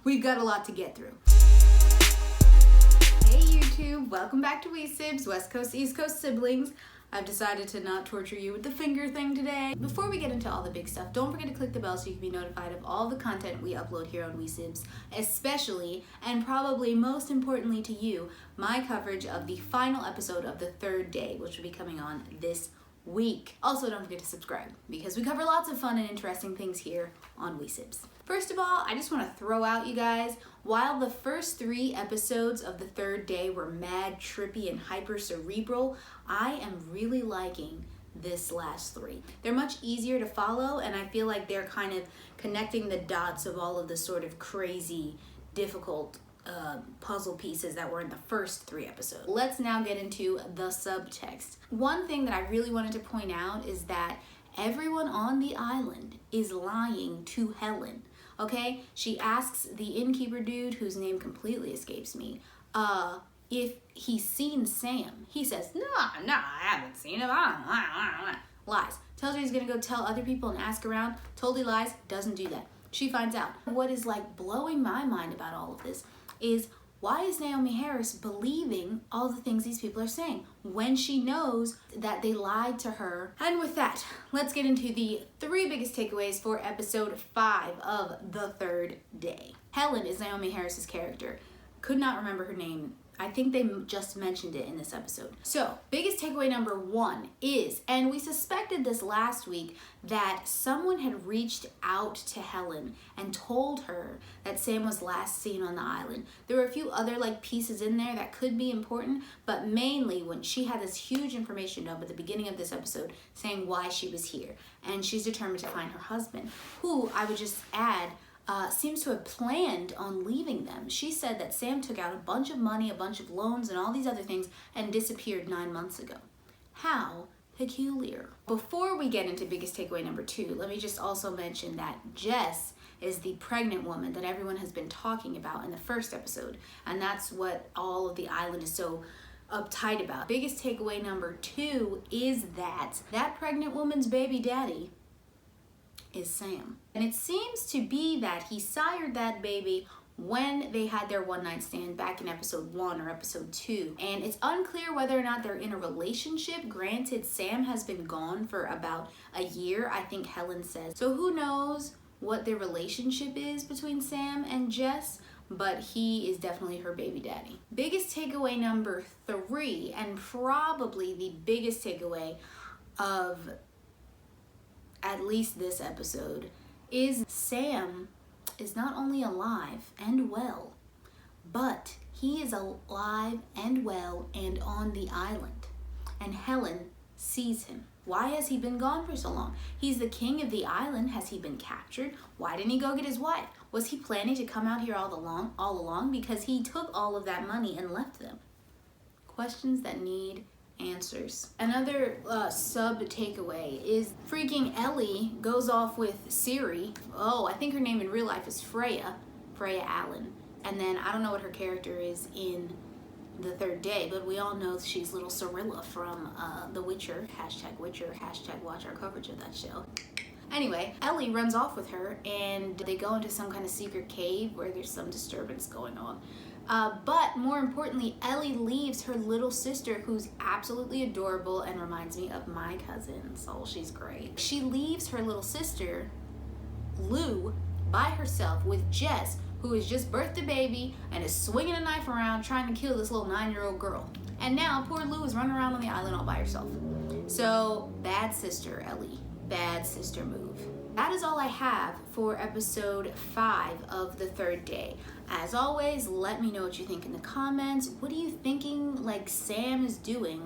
we've got a lot to get through. Hey YouTube, welcome back to SIBZ, West Coast, East Coast siblings. I've decided to not torture you with the finger thing today. Before we get into all the big stuff, don't forget to click the bell so you can be notified of all the content we upload here on SIBZ, especially, and probably most importantly to you, my coverage of the final episode of the third day, which will be coming on this week. Also, don't forget to subscribe because we cover lots of fun and interesting things here on SIBZ. First of all, I just want to throw out, you guys, while the first 3 episodes of the third day were mad, trippy, and hyper cerebral, I am really liking this last 3. They're much easier to follow, and I feel like they're kind of connecting the dots of all of the sort of crazy, difficult puzzle pieces that were in the first 3 episodes. Let's now get into the subtext. One thing that I really wanted to point out is that everyone on the island is lying to Helen. Okay, she asks the innkeeper dude, whose name completely escapes me, if he's seen Sam. He says, no, I haven't seen him. Lies. Tells her he's gonna go tell other people and ask around. Totally lies. Doesn't do that. She finds out. What is like blowing my mind about all of this is, why is Naomi Harris believing all the things these people are saying when she knows that they lied to her? And with that, let's get into the 3 biggest takeaways for episode 5 of the third day. Helen is Naomi Harris's character. Could not remember her name. I think they just mentioned it in this episode. So, biggest takeaway number 1 is, and we suspected this last week, that someone had reached out to Helen and told her that Sam was last seen on the island. There were a few other pieces in there that could be important, but mainly when she had this huge information dump at the beginning of this episode saying why she was here. And she's determined to find her husband, who, I would just add, seems to have planned on leaving them. She said that Sam took out a bunch of money, a bunch of loans, and all these other things and disappeared 9 months ago. How peculiar. Before we get into biggest takeaway number 2, let me just also mention that Jess is the pregnant woman that everyone has been talking about in the first episode, and that's what all of the island is so uptight about. Biggest takeaway number 2 is that pregnant woman's baby daddy is Sam. And it seems to be that he sired that baby when they had their one-night stand back in episode 1 or episode 2. And it's unclear whether or not they're in a relationship. Granted, Sam has been gone for about a year, I think Helen says. So who knows what their relationship is between Sam and Jess, but he is definitely her baby daddy. Biggest takeaway number 3, and probably the biggest takeaway of at least this episode, is Sam is not only alive and well, but he is alive and well and on the island. And Helen sees him. Why has he been gone for so long? He's the king of the island. Has he been captured? Why didn't he go get his wife? Was he planning to come out here all along? Because he took all of that money and left them. Questions that need answers. Another sub takeaway is freaking Ellie goes off with Siri. Oh, I think her name in real life is Freya Allen. And then I don't know what her character is in the third day, but we all know she's little Cirilla from The Witcher. #Witcher, #watch our coverage of that show. Anyway, Ellie runs off with her and they go into some kind of secret cave where there's some disturbance going on. But more importantly, Ellie leaves her little sister, who's absolutely adorable and reminds me of my cousin. So she's great. She leaves her little sister, Lou, by herself with Jess, who has just birthed a baby and is swinging a knife around trying to kill this little 9-year-old girl. And now poor Lou is running around on the island all by herself. So bad sister, Ellie. Bad sister move. That is all I have for episode 5 of the third day. As always, let me know what you think in the comments. What are you thinking Sam is doing?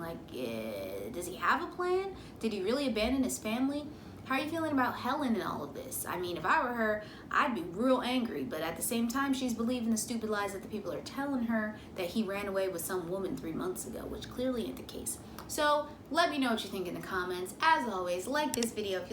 Does he have a plan? Did he really abandon his family? How are you feeling about Helen and all of this? I mean, if I were her, I'd be real angry, but at the same time, she's believing the stupid lies that the people are telling her that he ran away with some woman 3 months ago, which clearly ain't the case. So let me know what you think in the comments. As always, like this video if you